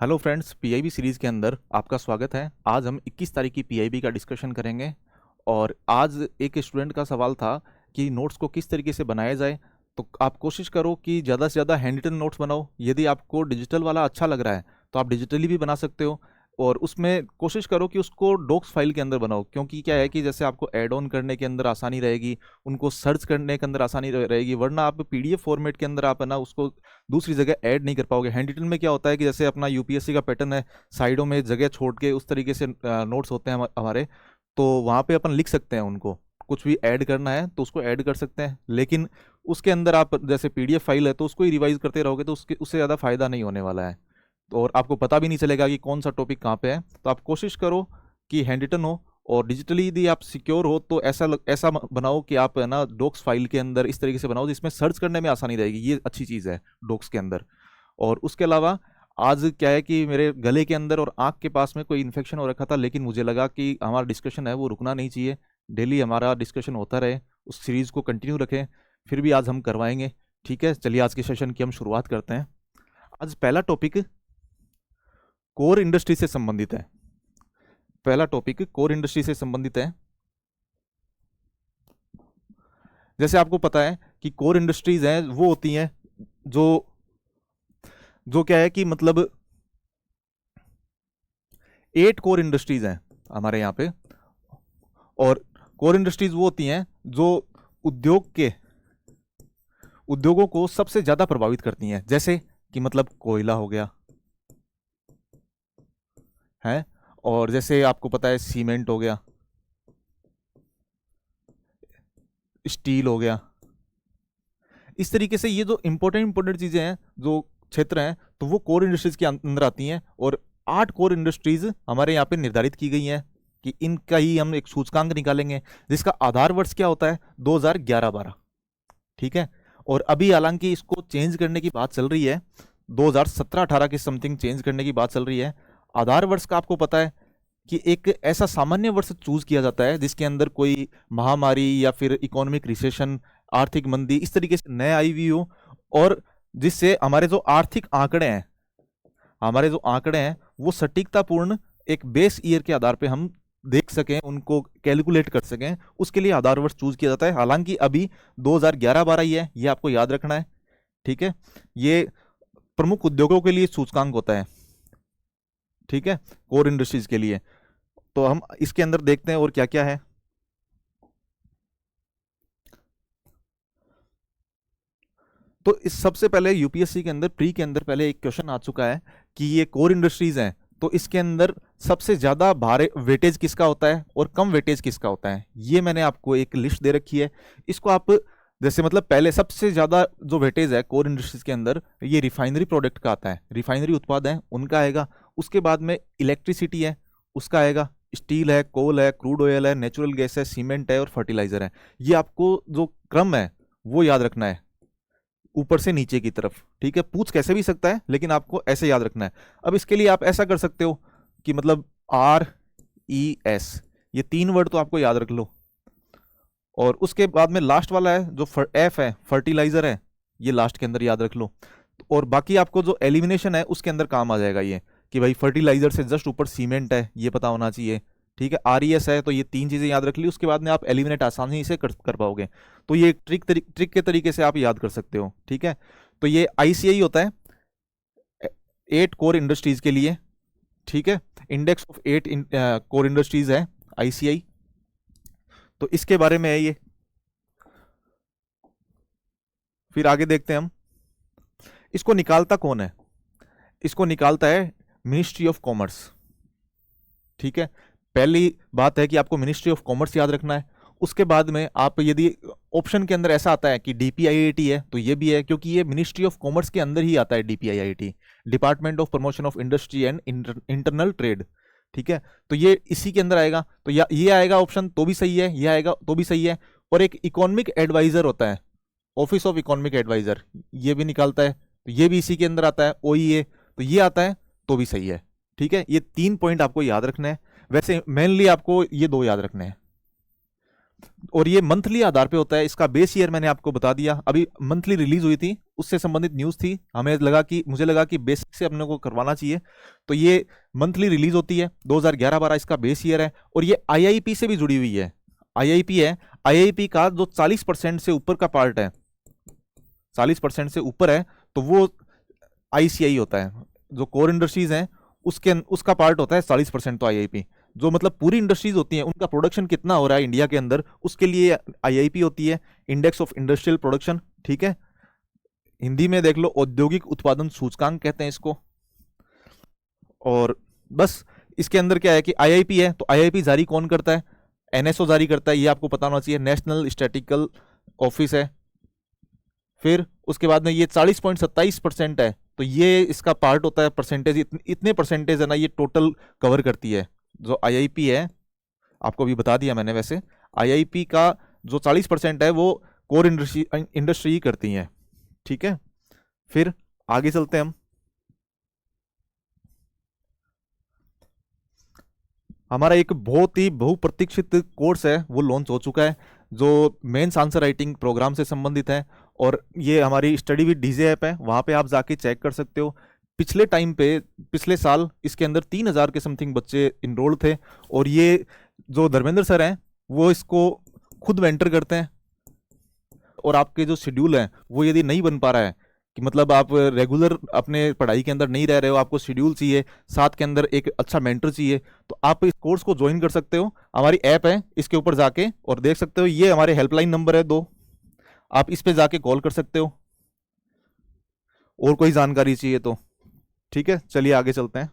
Hello friends, PIB series के अंदर आपका स्वागत है। आज हम 21 तारीख की पीआईबी का डिस्कशन करेंगे। और आज एक स्टूडेंट का सवाल था कि नोट्स को किस तरीके से बनाया जाए। तो आप कोशिश करो कि ज़्यादा से ज़्यादा हैंड रिटन नोट्स बनाओ। यदि आपको डिजिटल वाला अच्छा लग रहा है तो आप डिजिटली भी बना सकते हो, और उसमें कोशिश करो कि उसको डॉक्स फाइल के अंदर बनाओ, क्योंकि क्या है कि जैसे आपको ऐड ऑन करने के अंदर आसानी रहेगी, उनको सर्च करने के अंदर आसानी रहेगी। वरना आप पीडीएफ फॉर्मेट के अंदर आप है ना उसको दूसरी जगह ऐड नहीं कर पाओगे। हैंड रिटन में क्या होता है कि जैसे अपना यूपीएससी का पैटर्न है, साइडों में जगह छोड़ के उस तरीके से नोट्स होते हैं हमारे, तो वहाँ पे अपन लिख सकते हैं। उनको कुछ भी ऐड करना है तो उसको ऐड कर सकते हैं, लेकिन उसके अंदर आप जैसे पीडीएफ फाइल है तो उसको ही रिवाइज करते रहोगे तो उससे ज़्यादा फायदा नहीं होने वाला है। तो और आपको पता भी नहीं चलेगा कि कौन सा टॉपिक कहाँ पे है। तो आप कोशिश करो कि हैंड रिटन हो, और डिजिटली यदि आप सिक्योर हो तो ऐसा बनाओ कि आप है ना डॉक्स फाइल के अंदर इस तरीके से बनाओ जिसमें सर्च करने में आसानी रहेगी। ये अच्छी चीज़ है डॉक्स के अंदर। और उसके अलावा आज क्या है कि मेरे गले के अंदर और आँख के पास में कोई इन्फेक्शन हो रखा था, लेकिन मुझे लगा कि हमारा डिस्कशन है वो रुकना नहीं चाहिए, डेली हमारा डिस्कशन होता रहे, उस सीरीज़ को कंटिन्यू रखें। फिर भी आज हम करवाएंगे। ठीक है, चलिए आज के सेशन की हम शुरुआत करते हैं। आज पहला टॉपिक कोर इंडस्ट्री से संबंधित है। पहला टॉपिक कोर इंडस्ट्री से संबंधित है। जैसे आपको पता है कि कोर इंडस्ट्रीज हैं वो होती हैं जो जो क्या है कि मतलब 8 कोर इंडस्ट्रीज हैं हमारे यहाँ पे। और कोर इंडस्ट्रीज वो होती हैं जो उद्योगों को सबसे ज्यादा प्रभावित करती हैं। जैसे कि मतलब कोयला हो गया है, और जैसे आपको पता है सीमेंट हो गया, स्टील हो गया। इस तरीके से ये जो इंपॉर्टेंट चीजें हैं, जो क्षेत्र हैं, तो वो कोर इंडस्ट्रीज के अंदर आती हैं। और 8 कोर इंडस्ट्रीज हमारे यहाँ पे निर्धारित की गई हैं कि इनका ही हम एक सूचकांक निकालेंगे, जिसका आधार वर्ष क्या होता है 2011-12। ठीक है, और अभी हालांकि इसको चेंज करने की बात चल रही है, 2017-18 के समथिंग चेंज करने की बात चल रही है। आधार वर्ष का आपको पता है कि एक ऐसा सामान्य वर्ष चूज किया जाता है जिसके अंदर कोई महामारी या फिर इकोनॉमिक रिसेशन, आर्थिक मंदी इस तरीके से न आई हुई हो, और जिससे हमारे जो आंकड़े हैं वो सटीकतापूर्ण एक बेस ईयर के आधार पे हम देख सकें, उनको कैलकुलेट कर सकें। उसके लिए आधार वर्ष चूज किया जाता है। हालांकि अभी 2011-12 ही है, ये आपको याद रखना है। ठीक है, ये प्रमुख उद्योगों के लिए सूचकांक होता है। ठीक है, कोर इंडस्ट्रीज के लिए। तो हम इसके अंदर देखते हैं और क्या क्या है। तो इस सबसे पहले यूपीएससी के अंदर प्री के अंदर पहले एक क्वेश्चन आ चुका है कि ये कोर इंडस्ट्रीज हैं, तो इसके अंदर सबसे ज्यादा भारे वेटेज किसका होता है और कम वेटेज किसका होता है। ये मैंने आपको एक लिस्ट दे रखी है। इसको आप जैसे मतलब पहले सबसे ज्यादा जो वेटेज है कोर इंडस्ट्रीज के अंदर, ये रिफाइनरी प्रोडक्ट का आता है, रिफाइनरी उत्पाद है उनका आएगा। उसके बाद में इलेक्ट्रिसिटी है उसका आएगा, स्टील है, कोल है, क्रूड ऑयल है, नेचुरल गैस है, सीमेंट है और फर्टिलाइजर है। ये आपको जो क्रम है वो याद रखना है, ऊपर से नीचे की तरफ। ठीक है, पूछ कैसे भी सकता है लेकिन आपको ऐसे याद रखना है। अब इसके लिए आप ऐसा कर सकते हो कि मतलब RES, ये 3 वर्ड तो आपको याद रख लो। और उसके बाद में लास्ट वाला है जो F है, फर्टिलाइजर है, ये लास्ट के अंदर याद रख लो। और बाकी आपको जो एलिमिनेशन है उसके अंदर काम आ जाएगा ये, कि भाई फर्टिलाइजर से जस्ट ऊपर सीमेंट है, ये पता होना चाहिए। ठीक है, RES है, तो ये 3 चीजें याद रख ली। उसके बाद में आप एलिमिनेट आसानी से कर पाओगे। तो ये ट्रिक के तरीके से आप याद कर सकते हो। ठीक है, तो ये ICI होता है 8 कोर इंडस्ट्रीज के लिए। ठीक है, इंडेक्स ऑफ 8 कोर इंडस्ट्रीज है ICI। तो इसके बारे में है ये। फिर आगे देखते हैं हम, इसको निकालता कौन है। इसको निकालता है मिनिस्ट्री ऑफ कॉमर्स। ठीक है, पहली बात है कि आपको मिनिस्ट्री ऑफ कॉमर्स याद रखना है। उसके बाद में आप यदि ऑप्शन के अंदर ऐसा आता है कि DPIIT है तो ये भी है, क्योंकि ये मिनिस्ट्री ऑफ कॉमर्स के अंदर ही आता है। DPIIT, department of promotion of industry and internal trade. ठीक है, तो ये इसी के अंदर आएगा। तो ये आएगा ऑप्शन तो भी सही है, ये आएगा तो भी सही है। और एक इकोनॉमिक एडवाइजर होता है, ऑफिस ऑफ इकोनॉमिक एडवाइजर, ये भी निकालता है, तो ये भी इसी के अंदर आता है। OEA, तो ये आता है तो भी सही है। ठीक है, ये 3 पॉइंट आपको याद रखने हैं। वैसे मेनली आपको ये 2 याद रखने हैं। और ये मंथली आधार पे होता है। इसका बेस ईयर मैंने आपको बता दिया, अभी मंथली रिलीज हुई थी, उससे संबंधित न्यूज़ थी, मुझे लगा कि बेसिक से अपने को करवाना चाहिए। तो ये मंथली रिलीज होती है, 2011-12 इसका बेस ईयर है। और ये आईआईपी से भी जुड़ी हुई है। आईआईपी है, आईआईपी का जो 40% से ऊपर का पार्ट है, 40% से ऊपर है, तो वो आईसीआई होता है। जो कोर इंडस्ट्रीज हैं उसका पार्ट होता है 40%, तो आईआईपी जो मतलब पूरी इंडस्ट्रीज होती हैं उनका प्रोडक्शन कितना हो रहा है इंडिया के अंदर, उसके लिए आईआईपी होती है, इंडेक्स ऑफ इंडस्ट्रियल प्रोडक्शन। ठीक है, हिंदी में देख लो औद्योगिक उत्पादन सूचकांक कहते हैं इसको। और बस इसके अंदर क्या है कि आईआईपी है, तो आईआईपी जारी कौन करता है? एनएसओ जारी करता है, ये आपको पता होना चाहिए, नेशनल स्टैटिकल ऑफिस है। फिर उसके बाद में ये 40.27% है, तो ये इसका पार्ट होता है, परसेंटेज इतने परसेंटेज है ना, ये टोटल कवर करती है। जो आईआईपी है, आपको अभी बता दिया मैंने, वैसे आईआईपी का जो 40% है वो कोर इंडस्ट्री ही करती है। ठीक है, फिर आगे चलते हैं हम। हमारा एक बहुत ही बहुप्रतीक्षित कोर्स है वो लॉन्च हो चुका है, जो मेंस आंसर राइटिंग प्रोग्राम से संबंधित है। और ये हमारी स्टडी विद डीजे ऐप है, वहाँ पे आप जाके चेक कर सकते हो। पिछले टाइम पे, पिछले साल इसके अंदर 3,000 के समथिंग बच्चे इनरोल थे। और ये जो धर्मेंद्र सर हैं वो इसको खुद वेंटर करते हैं। और आपके जो शेड्यूल है वो यदि नहीं बन पा रहा है, कि मतलब आप रेगुलर अपने पढ़ाई के अंदर नहीं रह रहे हो, आपको शेड्यूल चाहिए, साथ के अंदर एक अच्छा मेंटर चाहिए, तो आप इस कोर्स को ज्वाइन कर सकते हो। हमारी ऐप है, इसके ऊपर जाके और देख सकते हो। ये हमारे हेल्पलाइन नंबर है 2, आप इस पे जाके कॉल कर सकते हो और कोई जानकारी चाहिए तो। ठीक है, चलिए आगे चलते हैं।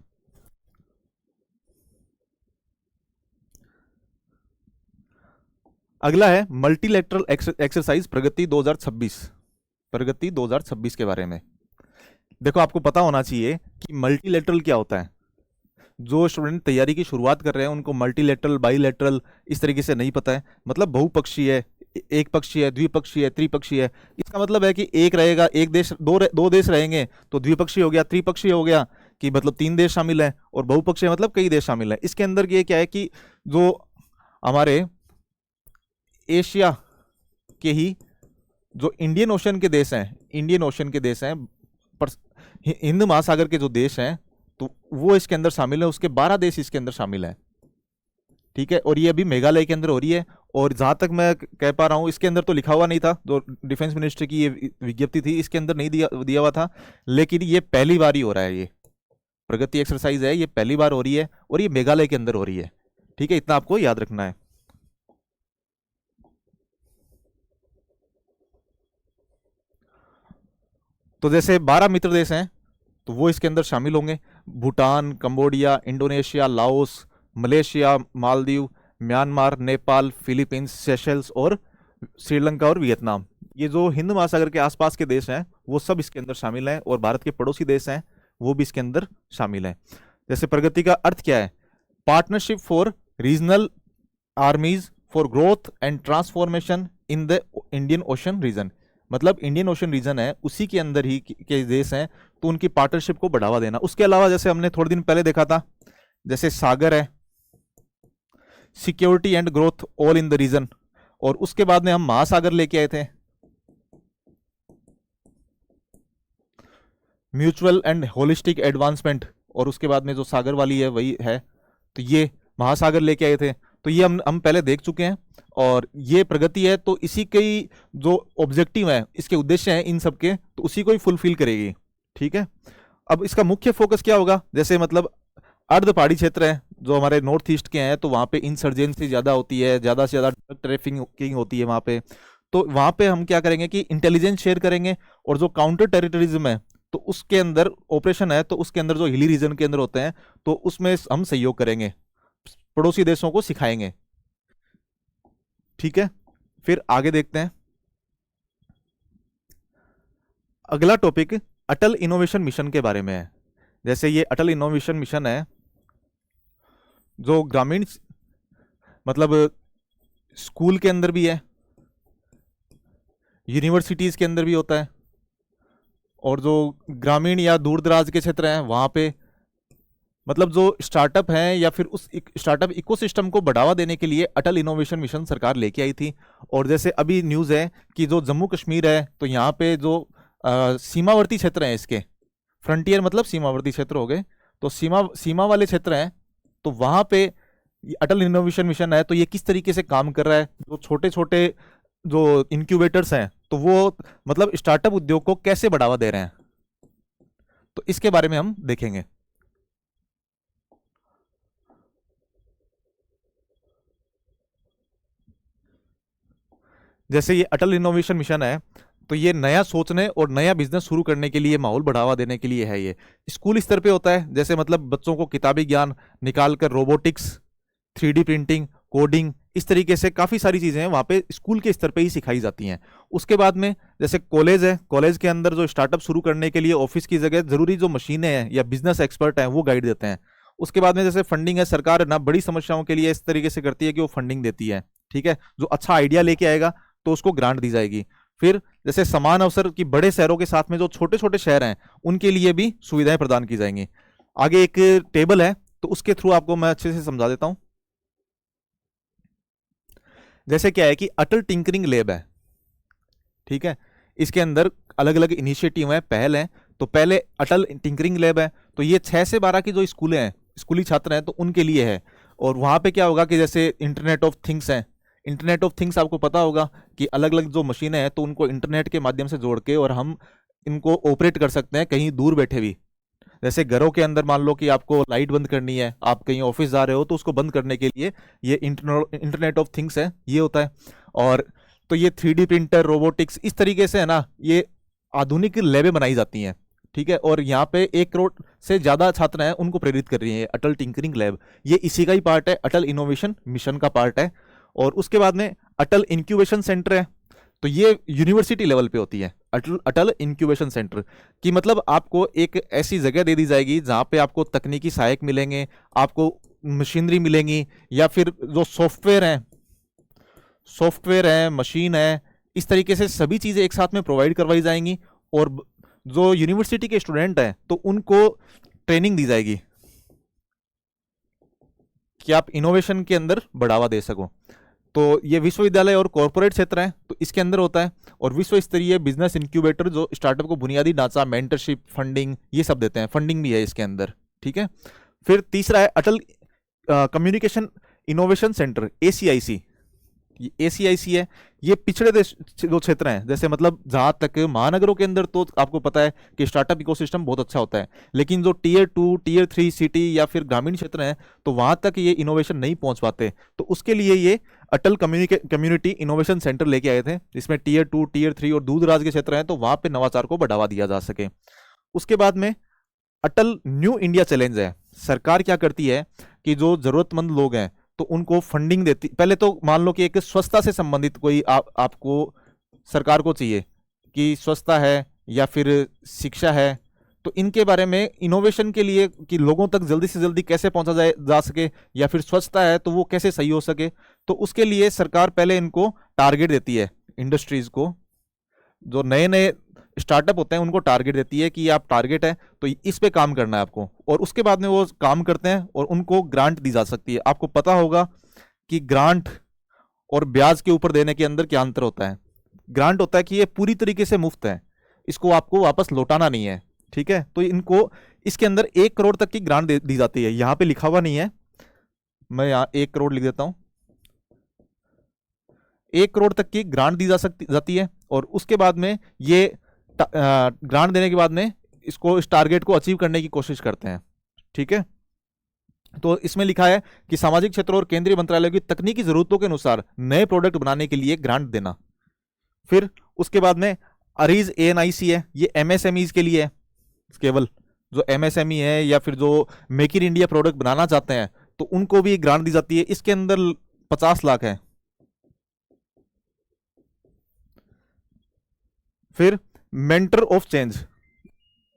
अगला है मल्टीलेटरल एक्सरसाइज प्रगति 2026। प्रगति 2026 के बारे में देखो, आपको पता होना चाहिए कि मल्टीलेटरल क्या होता है। जो स्टूडेंट तैयारी की शुरुआत कर रहे हैं उनको मल्टीलेटरल, बाईलेटरल इस तरीके से नहीं पता है। मतलब बहुपक्षीय है, एक पक्षीय है, द्विपक्षीय है, त्रिपक्षीय है। इसका मतलब है कि एक रहेगा, एक देश, दो देश रहेंगे तो द्विपक्षीय हो गया, त्रिपक्षीय हो गया कि मतलब 3 देश शामिल है, और बहुपक्षीय मतलब कई देश शामिल है। इसके अंदर ये क्या है कि जो हमारे एशिया के ही जो इंडियन ओशन के देश हैं, इंडियन ओशन के देश हैं, पर हिंद महासागर के जो देश हैं, तो वो इसके अंदर शामिल है। उसके 12 देश इसके अंदर शामिल है। ठीक है, और ये अभी मेघालय के अंदर हो रही है। और जहां तक मैं कह पा रहा हूँ, इसके अंदर तो लिखा हुआ नहीं था, जो डिफेंस मिनिस्ट्री की ये विज्ञप्ति थी इसके अंदर नहीं दिया हुआ था, लेकिन ये पहली बार ही हो रहा है। ये प्रगति एक्सरसाइज है, ये पहली बार हो रही है और ये मेघालय के अंदर हो रही है। ठीक है, इतना आपको याद रखना है। तो जैसे 12 मित्र देश हैं, तो वो इसके अंदर शामिल होंगे। Bhutan, Cambodia, Indonesia, Laos, Malaysia, Maldives, Myanmar, Nepal, Philippines, Seychelles और श्रीलंका और वियतनाम। ये जो हिंद महासागर के आसपास के देश हैं वो सब इसके अंदर शामिल हैं, और भारत के पड़ोसी देश हैं वो भी इसके अंदर शामिल हैं। जैसे प्रगति का अर्थ क्या है? Partnership for regional armies for growth and transformation in the Indian Ocean region. मतलब इंडियन ओशन रीजन है, उसी के अंदर ही के देश हैं, तो उनकी पार्टनरशिप को बढ़ावा देना। उसके अलावा जैसे हमने थोड़े दिन पहले देखा था, जैसे सागर है, security and growth all in the region. और उसके बाद में हम महासागर लेके आए थे, म्यूचुअल एंड होलिस्टिक एडवांसमेंट। और उसके बाद में जो सागर वाली है वही है, तो ये महासागर लेके आए थे। तो ये हम पहले देख चुके हैं। और ये प्रगति है, तो इसी के जो ऑब्जेक्टिव है, इसके उद्देश्य हैं इन सब के, तो उसी को ही फुलफिल करेगी। ठीक है, अब इसका मुख्य फोकस क्या होगा? जैसे मतलब अर्ध पहाड़ी क्षेत्र है जो हमारे नॉर्थ ईस्ट के हैं, तो वहाँ पे इंसर्जेंसी ज़्यादा होती है, ज़्यादा से ज़्यादा ड्रग ट्रैफिकिंग होती है वहाँ पे। तो वहाँ पे हम क्या करेंगे कि इंटेलिजेंस शेयर करेंगे। और जो काउंटर टेररिज्म है, तो उसके अंदर ऑपरेशन है, तो उसके अंदर जो हिली रीजन के अंदर होते हैं, तो उसमें हम सहयोग करेंगे, पड़ोसी देशों को सिखाएंगे। ठीक है, फिर आगे देखते हैं। अगला टॉपिक अटल इनोवेशन मिशन के बारे में है। जैसे ये अटल इनोवेशन मिशन है, जो ग्रामीण मतलब स्कूल के अंदर भी है, यूनिवर्सिटीज के अंदर भी होता है, और जो ग्रामीण या दूर दराज के क्षेत्र हैं वहाँ पे मतलब जो स्टार्टअप हैं या फिर उस स्टार्टअप इकोसिस्टम को बढ़ावा देने के लिए अटल इनोवेशन मिशन सरकार लेके आई थी। और जैसे अभी न्यूज़ है कि जो जम्मू कश्मीर है, तो यहाँ पे जो सीमावर्ती क्षेत्र हैं, इसके फ्रंटियर मतलब सीमावर्ती क्षेत्र हो गए, तो सीमा सीमा वाले क्षेत्र हैं, तो वहाँ पे ये अटल इनोवेशन मिशन है, तो ये किस तरीके से काम कर रहा है, जो छोटे छोटे जो इंक्यूबेटर्स हैं, तो वो मतलब स्टार्टअप उद्योग को कैसे बढ़ावा दे रहे हैं, तो इसके बारे में हम देखेंगे। जैसे ये अटल इनोवेशन मिशन है, तो ये नया सोचने और नया बिजनेस शुरू करने के लिए, माहौल बढ़ावा देने के लिए है। ये स्कूल स्तर पे होता है, जैसे मतलब बच्चों को किताबी ज्ञान निकाल कर रोबोटिक्स, 3D प्रिंटिंग, कोडिंग, इस तरीके से काफ़ी सारी चीज़ें हैं वहाँ पे स्कूल के स्तर पे ही सिखाई जाती हैं। उसके बाद में जैसे कॉलेज है, कॉलेज के अंदर जो स्टार्टअप शुरू करने के लिए ऑफिस की जगह ज़रूरी जो मशीनें हैं या बिजनेस एक्सपर्ट हैं वो गाइड देते हैं। उसके बाद में जैसे फंडिंग है, सरकार ना बड़ी समस्याओं के लिए इस तरीके से करती है कि वो फंडिंग देती है। ठीक है, जो अच्छा आइडिया लेके आएगा तो उसको ग्रांट दी जाएगी। फिर जैसे समान अवसर की बड़े शहरों के साथ में जो छोटे छोटे शहर हैं उनके लिए भी सुविधाएं प्रदान की जाएंगी। आगे एक टेबल है, तो उसके थ्रू आपको मैं अच्छे से समझा देता हूं। जैसे क्या है कि अटल टिंकरिंग लैब है, ठीक है, इसके अंदर अलग अलग इनिशिएटिव है, पहल है। तो पहले अटल टिंकरिंग लैब है, तो ये 6 से 12 की जो स्कूलें हैं, स्कूली छात्र हैं, तो उनके लिए है। और वहाँ पे क्या होगा कि जैसे इंटरनेट ऑफ थिंग्स है, इंटरनेट ऑफ थिंग्स आपको पता होगा कि अलग अलग जो मशीनें हैं तो उनको इंटरनेट के माध्यम से जोड़ के और हम इनको ऑपरेट कर सकते हैं कहीं दूर बैठे भी। जैसे घरों के अंदर मान लो कि आपको लाइट बंद करनी है, आप कहीं ऑफिस जा रहे हो, तो उसको बंद करने के लिए ये इंटरनेट ऑफ थिंग्स है, ये होता है। और तो ये 3D प्रिंटर, रोबोटिक्स, इस तरीके से है ना, ये आधुनिक लैबें बनाई जाती हैं। ठीक है, और यहाँ पे 1 करोड़ से ज़्यादा छात्र हैं, उनको प्रेरित कर रही है अटल टिंकरिंग लैब। ये इसी का ही पार्ट है, अटल इनोवेशन मिशन का पार्ट है। और उसके बाद में अटल इंक्यूबेशन सेंटर है, तो ये यूनिवर्सिटी लेवल पे होती है। अटल अटल इंक्यूबेशन सेंटर की मतलब आपको एक ऐसी जगह दे दी जाएगी जहाँ पे आपको तकनीकी सहायक मिलेंगे, आपको मशीनरी मिलेंगी, या फिर जो सॉफ्टवेयर है, मशीन है, इस तरीके से सभी चीज़ें एक साथ में प्रोवाइड करवाई जाएंगी। और जो यूनिवर्सिटी के स्टूडेंट हैं तो उनको ट्रेनिंग दी जाएगी कि आप इनोवेशन के अंदर बढ़ावा दे सको। तो ये विश्वविद्यालय और कॉरपोरेट क्षेत्र है, तो इसके अंदर होता है। और विश्व स्तरीय बिजनेस इंक्यूबेटर जो स्टार्टअप को बुनियादी ढांचा, मेंटरशिप, फंडिंग, ये सब देते हैं, फंडिंग भी है इसके अंदर। ठीक है, फिर तीसरा है Atal communication innovation centre, ACIC। ACIC है, ये पिछड़े देश जो क्षेत्र हैं, जैसे मतलब जहाँ तक महानगरों के अंदर तो आपको पता है कि स्टार्टअप इकोसिस्टम बहुत अच्छा होता है, लेकिन जो Tier 2 Tier 3 सिटी या फिर ग्रामीण क्षेत्र हैं, तो वहाँ तक ये इनोवेशन नहीं पहुँच पाते। तो उसके लिए ये अटल कम्युनिटी इनोवेशन सेंटर लेके आए थे, जिसमें Tier 2 Tier 3 और दूर दराज के क्षेत्र हैं, तो वहाँ पे नवाचार को बढ़ावा दिया जा सके। उसके बाद में अटल न्यू इंडिया चैलेंज है। सरकार क्या करती है कि जो जरूरतमंद लोग हैं तो उनको फंडिंग देती। पहले तो मान लो कि एक स्वच्छता से संबंधित कोई आपको सरकार को चाहिए कि स्वच्छता है या फिर शिक्षा है, तो इनके बारे में इनोवेशन के लिए कि लोगों तक जल्दी से जल्दी कैसे पहुंचा जा सके, या फिर स्वच्छता है तो वो कैसे सही हो सके, तो उसके लिए सरकार पहले इनको टारगेट देती है। इंडस्ट्रीज को, जो नए नए स्टार्टअप होते हैं, उनको टारगेट देती है कि आप टारगेट है तो इस पे काम करना है आपको। और उसके बाद में वो काम करते हैं और उनको ग्रांट दी जा सकती है। आपको पता होगा कि ग्रांट और ब्याज के ऊपर देने के अंदर क्या अंतर होता है। ग्रांट होता है कि ये पूरी तरीके से मुफ्त है, इसको आपको वापस लौटाना नहीं है। ठीक है, तो इनको इसके अंदर 1 करोड़ तक की ग्रांट दी जाती है। यहाँ पे लिखा हुआ नहीं है, मैं यहाँ 1 करोड़ लिख देता हूँ। 1 करोड़ तक की ग्रांट दी जाती है। और उसके बाद में ये ग्रांट देने के बाद में इसको, इस टारगेट को अचीव करने की कोशिश करते हैं। ठीक है, तो इसमें लिखा है कि सामाजिक क्षेत्र और केंद्रीय मंत्रालय की तकनीकी जरूरतों के अनुसार नए प्रोडक्ट बनाने के लिए ग्रांट देना। फिर उसके बाद में अरीज ANIC है, ये MSMEs के लिए है। केवल जो MSME है या फिर जो मेक इन इंडिया प्रोडक्ट बनाना चाहते हैं तो उनको भी ग्रांट दी जाती है। इसके अंदर 50 लाख है। फिर मेंटर ऑफ चेंज,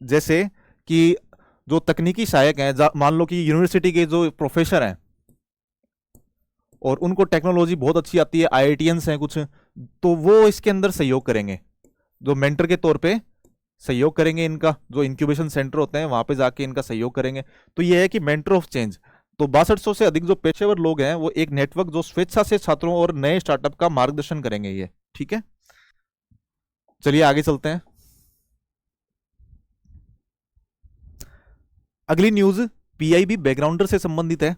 जैसे कि जो तकनीकी सहायक हैं, मान लो कि यूनिवर्सिटी के जो प्रोफेसर हैं और उनको टेक्नोलॉजी बहुत अच्छी आती है, IITians हैं कुछ, तो वो इसके अंदर सहयोग करेंगे जो मेंटर के तौर पे सहयोग करेंगे, इनका जो इंक्यूबेशन सेंटर होते हैं वहां पे जाके इनका सहयोग करेंगे। तो ये है कि मेंटर ऑफ चेंज। तो 6200 से अधिक जो पेशेवर लोग हैं वो एक नेटवर्क जो स्वेच्छा से छात्रों और नए स्टार्टअप का मार्गदर्शन करेंगे ये। ठीक है, चलिए आगे चलते हैं। अगली न्यूज पीआईबी बैकग्राउंडर से संबंधित है,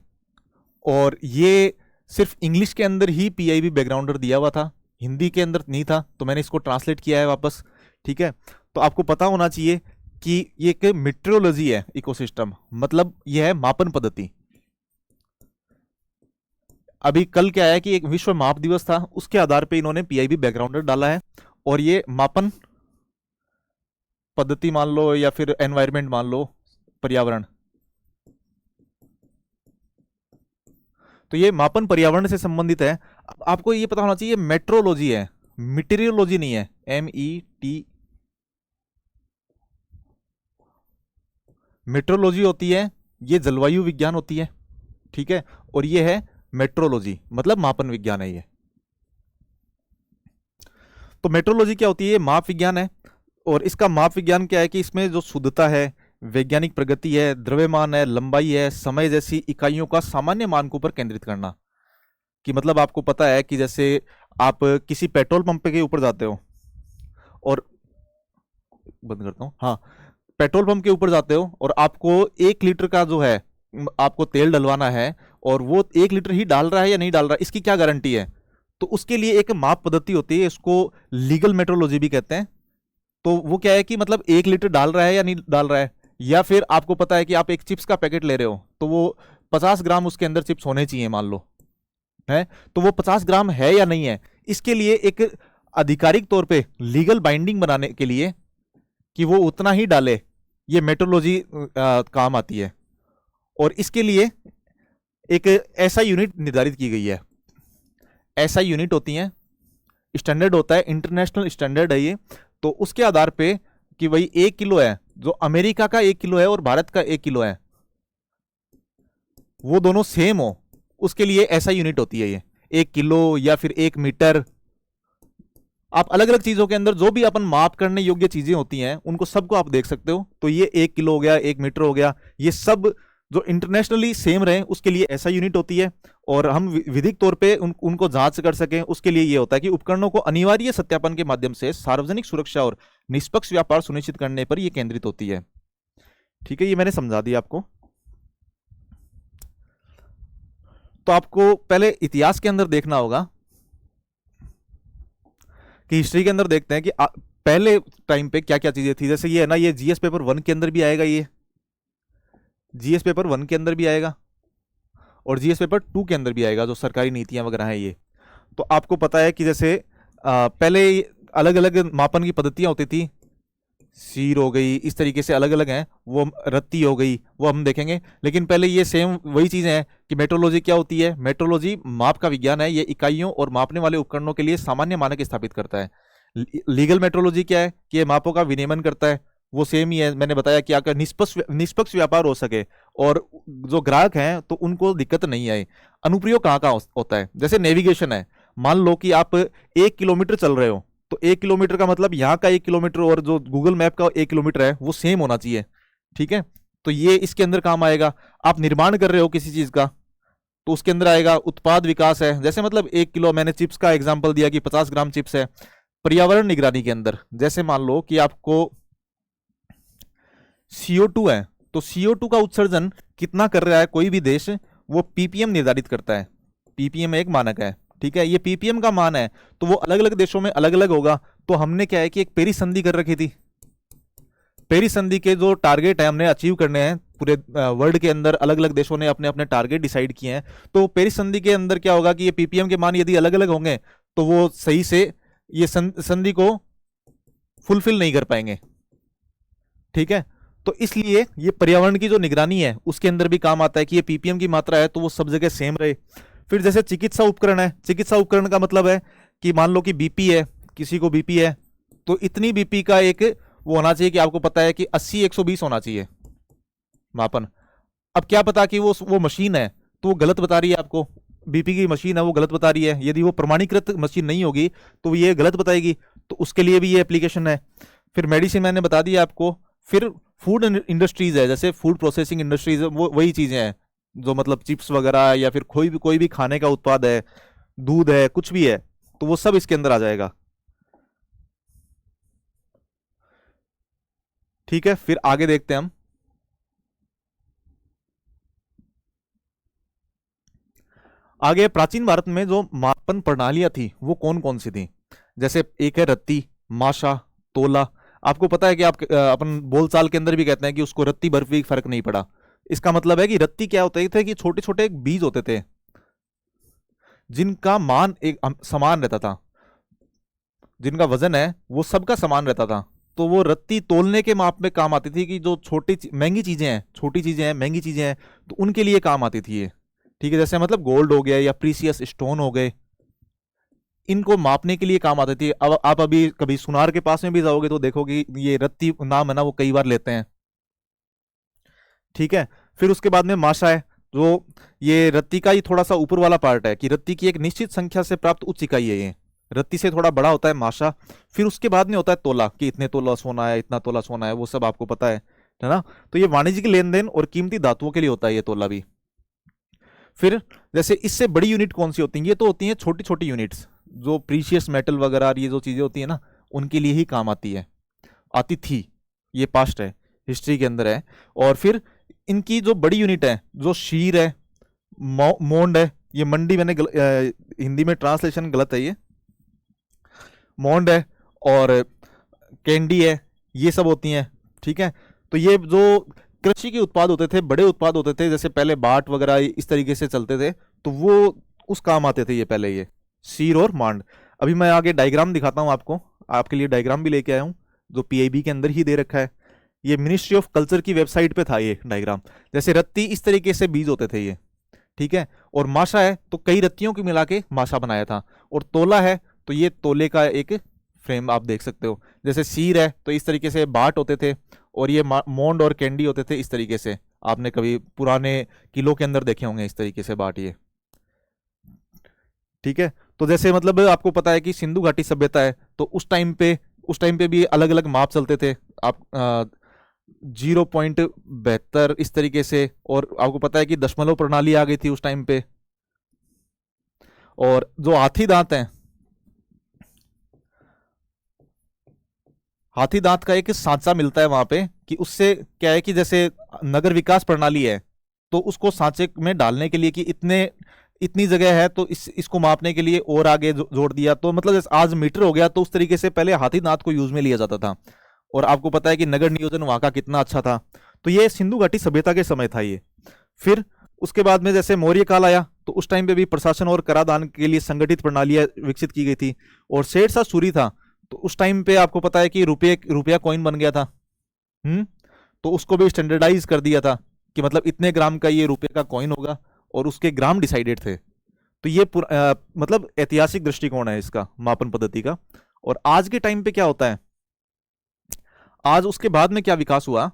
और ये सिर्फ इंग्लिश के अंदर ही पीआईबी बैकग्राउंडर दिया हुआ था, हिंदी के अंदर नहीं था, तो मैंने इसको ट्रांसलेट किया है वापस। ठीक है, तो आपको पता होना चाहिए कि ये एक मीटरोलॉजी है, इकोसिस्टम मतलब यह है मापन पद्धति। अभी कल क्या है कि एक विश्व माप दिवस था, उसके आधार पे इन्होंने पीआईबी बैकग्राउंडर डाला है, और ये मापन पद्धति मान लो या फिर एनवायरनमेंट मान लो, पर्यावरण, तो ये मापन पर्यावरण से संबंधित है। आपको ये पता होना चाहिए मेट्रोलॉजी है, मीटेरियोलॉजी नहीं है। MET मेट्रोलॉजी होती है, ये जलवायु विज्ञान होती है। ठीक है, और ये है मेट्रोलॉजी मतलब मापन विज्ञान है ये। तो मेट्रोलॉजी क्या होती है? माप विज्ञान है, और इसका माप विज्ञान क्या है कि इसमें जो शुद्धता है, वैज्ञानिक प्रगति है, द्रव्यमान है, लंबाई है, समय जैसी इकाइयों का सामान्य मानकों पर केंद्रित करना। कि मतलब आपको पता है कि जैसे आप किसी पेट्रोल पंप के ऊपर जाते हो और बंद करता हूँ, हाँ, पेट्रोल पंप के ऊपर जाते हो और आपको 1 लीटर का जो है आपको तेल डलवाना है, और वो 1 लीटर ही डाल रहा है या नहीं डाल रहा है, इसकी क्या गारंटी है? तो उसके लिए एक माप पद्धति होती है, इसको लीगल मेट्रोलॉजी भी कहते हैं। तो वो क्या है कि मतलब 1 लीटर डाल रहा है या नहीं डाल रहा है, या फिर आपको पता है कि आप एक चिप्स का पैकेट ले रहे हो तो वो 50 ग्राम उसके अंदर चिप्स होने चाहिए मान लो, है, तो वो 50 ग्राम है या नहीं है, इसके लिए एक आधिकारिक तौर पे लीगल बाइंडिंग बनाने के लिए कि वो उतना ही डाले, ये मेट्रोलॉजी काम आती है। और इसके लिए एक ऐसा यूनिट निर्धारित की गई है, ऐसा यूनिट होती है, स्टैंडर्ड होता है, इंटरनेशनल स्टैंडर्ड है ये। तो उसके आधार पे कि वही 1 किलो है, जो अमेरिका का 1 किलो है और भारत का 1 किलो है, वो दोनों सेम हो, उसके लिए ऐसा यूनिट होती है ये 1 किलो या फिर 1 मीटर। आप अलग अलग चीजों के अंदर जो भी अपन माप करने योग्य चीजें होती हैं उनको सबको आप देख सकते हो। तो ये 1 किलो हो गया, 1 मीटर हो गया, ये सब जो इंटरनेशनली सेम रहे उसके लिए ऐसा यूनिट होती है। और हम विधिक तौर पे उनको जांच कर सकें उसके लिए ये होता है कि उपकरणों को अनिवार्य सत्यापन के माध्यम से सार्वजनिक सुरक्षा और निष्पक्ष व्यापार सुनिश्चित करने पर यह केंद्रित होती है। ठीक है, ये मैंने समझा दिया आपको। तो आपको पहले इतिहास के अंदर देखना होगा कि हिस्ट्री के अंदर देखते हैं कि पहले टाइम पे क्या क्या चीजें थी। जैसे ये है ना, ये जीएस पेपर 1 के अंदर भी आएगा, ये जीएस पेपर 1 के अंदर भी आएगा और जीएस पेपर 2 के अंदर भी आएगा, जो सरकारी नीतियां वगैरह हैं ये। तो आपको पता है कि जैसे पहले अलग अलग मापन की पद्धतियां होती थी, सीर हो गई, इस तरीके से अलग अलग हैं, वो रत्ती हो गई, वो हम देखेंगे। लेकिन पहले ये सेम वही चीज़ें हैं कि मेट्रोलॉजी क्या होती है? मेट्रोलॉजी माप का विज्ञान है, ये इकाइयों और मापने वाले उपकरणों के लिए सामान्य मानक स्थापित करता है। लीगल मेट्रोलॉजी क्या है कि ये मापों का विनियमन करता है, वो सेम ही है, मैंने बताया कि अगर निष्पक्ष व्यापार हो सके और जो ग्राहक हैं तो उनको दिक्कत नहीं आए। अनुप्रयोग कहाँ कहाँ होता है? जैसे नेविगेशन है, मान लो कि आप 1 किलोमीटर चल रहे हो, तो 1 किलोमीटर का मतलब यहाँ का 1 किलोमीटर और जो गूगल मैप का 1 किलोमीटर है वो सेम होना चाहिए। ठीक है, तो ये इसके अंदर काम आएगा। आप निर्माण कर रहे हो किसी चीज का तो उसके अंदर आएगा। उत्पाद विकास है, जैसे मतलब 1 किलो, मैंने चिप्स का एग्जाम्पल दिया कि 50 ग्राम चिप्स है। पर्यावरण निगरानी के अंदर जैसे मान लो कि आपको CO2 है, तो CO2 का उत्सर्जन कितना कर रहा है कोई भी देश, वो पीपीएम निर्धारित करता है। पीपीएम एक मानक है, ठीक है, ये पीपीएम का मान है, तो वो अलग अलग देशों में अलग अलग होगा। तो हमने क्या है कि एक पेरिस संधि कर रखी थी, पेरिस संधि के जो टारगेट है हमने अचीव करने हैं पूरे वर्ल्ड के अंदर, अलग अलग देशों ने अपने अपने टारगेट डिसाइड किए हैं। तो पेरिस संधि के अंदर क्या होगा कि ये पीपीएम के मान यदि अलग अलग होंगे तो वो सही से ये संधि को फुलफिल नहीं कर पाएंगे। ठीक है, तो इसलिए ये पर्यावरण की जो निगरानी है उसके अंदर भी काम आता है कि ये पीपीएम की मात्रा है तो वो सब जगह सेम रहे। फिर जैसे चिकित्सा उपकरण है, चिकित्सा उपकरण का मतलब है कि मान लो कि बीपी है, किसी को बीपी है तो इतनी बीपी का एक वो होना चाहिए कि आपको पता है कि 80-120 होना चाहिए मापन। अब क्या पता कि वो मशीन है तो वो गलत बता रही है आपको, बीपी की मशीन है वो गलत बता रही है, यदि वो प्रमाणीकृत मशीन नहीं होगी तो ये गलत बताएगी, तो उसके लिए भी ये एप्लीकेशन है। फिर मेडिसिन मैंने बता दिया आपको। फिर फूड इंडस्ट्रीज है, जैसे फूड प्रोसेसिंग इंडस्ट्रीज, वो वही चीजें हैं जो मतलब चिप्स वगैरह या फिर कोई भी खाने का उत्पाद है, दूध है, कुछ भी है, तो वो सब इसके अंदर आ जाएगा। ठीक है, फिर आगे देखते हैं हम। आगे प्राचीन भारत में जो मापन प्रणालियां थी वो कौन कौन सी थी? जैसे एक है रत्ती, माशा, तोला। आपको पता है कि अपन बोलचाल के अंदर भी कहते हैं कि उसको रत्ती भर भी फर्क नहीं पड़ा। इसका मतलब है कि रत्ती क्या होते थे कि छोटे छोटे बीज होते थे जिनका मान एक समान रहता था, जिनका वजन है वो सबका समान रहता था। तो वो रत्ती तोलने के माप में काम आती थी कि जो महंगी चीजें हैं, छोटी चीजें हैं, महंगी चीजें हैं, तो उनके लिए काम आती थी ये। ठीक है, जैसे मतलब गोल्ड हो गया या प्रीसियस स्टोन हो गए, इनको मापने के लिए काम आती थी। अब आप अभी कभी सुनार के पास में भी जाओगे तो देखोगे ये रत्ती नाम है ना, वो कई बार लेते हैं। ठीक है, फिर उसके बाद में माशा है, जो ये रत्ती का ही थोड़ा सा ऊपर वाला पार्ट है कि रत्ती की एक निश्चित संख्या से प्राप्त उच्च इकाई है ये। रत्ती से थोड़ा बड़ा होता है माशा। फिर उसके बाद में होता है तोला, कि इतने तोला सोना है, इतना तोला सोना है, वो सब आपको पता है ना। तो ये वाणिज्यिक लेन देन और कीमती धातुओं के लिए होता है ये तोला भी। फिर जैसे इससे बड़ी यूनिट कौन सी होती है? ये तो होती है छोटी छोटी यूनिट्स, जो प्रीशियस मेटल वगैरह ये जो चीजें होती है ना, उनके लिए ही काम आती है, आती थी। ये पास्ट है, हिस्ट्री के अंदर है। और फिर इनकी जो बड़ी यूनिट है, जो शीर है, मोंड है, ये मंडी मैंने हिंदी में ट्रांसलेशन गलत है, ये मोंड है और कैंडी है, ये सब होती हैं। ठीक है, तो ये जो कृषि के उत्पाद होते थे, बड़े उत्पाद होते थे, जैसे पहले बाट वगैरह इस तरीके से चलते थे, तो वो उस काम आते थे ये पहले, ये शीर और मांड। अभी मैं आगे डायग्राम दिखाता हूं आपको, आपके लिए डायग्राम भी लेके आया हूं जो पीआईबी के अंदर ही दे रखा है। ये मिनिस्ट्री ऑफ कल्चर की वेबसाइट पे था ये डायग्राम। जैसे रत्ती इस तरीके से बीज होते थे ये, ठीक है, और माशा है तो कई रत्तियों को मिला के माशा बनाया था। और तोला है तो ये तोले का एक फ्रेम आप देख सकते हो। जैसे शीर है तो इस तरीके से बाट होते थे, और ये मोंड और कैंडी होते थे इस तरीके से। आपने कभी पुराने किलो के अंदर देखे होंगे इस तरीके से बाट ये। ठीक है, तो जैसे मतलब आपको पता है कि सिंधु घाटी सभ्यता है, तो उस टाइम पे भी अलग अलग माप चलते थे। आप 0.72 इस तरीके से, और आपको पता है कि दशमलव प्रणाली आ गई थी उस टाइम पे। और जो हाथी दांत है, हाथी दांत का एक सांचा मिलता है वहां पे, कि उससे क्या है कि जैसे नगर विकास प्रणाली है, तो उसको सांचे में डालने के लिए कि इतनी जगह है, तो इसको मापने के लिए और आगे जोड़ दिया। तो मतलब जैसे आज मीटर हो गया, तो उस तरीके से पहले हाथी दांत को यूज में लिया जाता था। और आपको पता है कि नगर नियोजन वहां का कितना अच्छा था। तो ये सिंधु घाटी सभ्यता के समय था ये। फिर उसके बाद में जैसे मौर्य काल आया, तो उस टाइम पे भी प्रशासन और कराधान के लिए संगठित प्रणालियां विकसित की गई थी। और शेरशाह सूरी था, तो उस टाइम पे आपको पता है कि रुपया कॉइन बन गया था। तो उसको भी स्टैंडर्डाइज कर दिया था कि मतलब इतने ग्राम का ये रुपये का कॉइन होगा, और उसके ग्राम डिसाइडेड थे। तो ये मतलब ऐतिहासिक दृष्टिकोण है इसका, मापन पद्धति का। और आज के टाइम पे क्या होता है, आज उसके बाद में क्या विकास हुआ?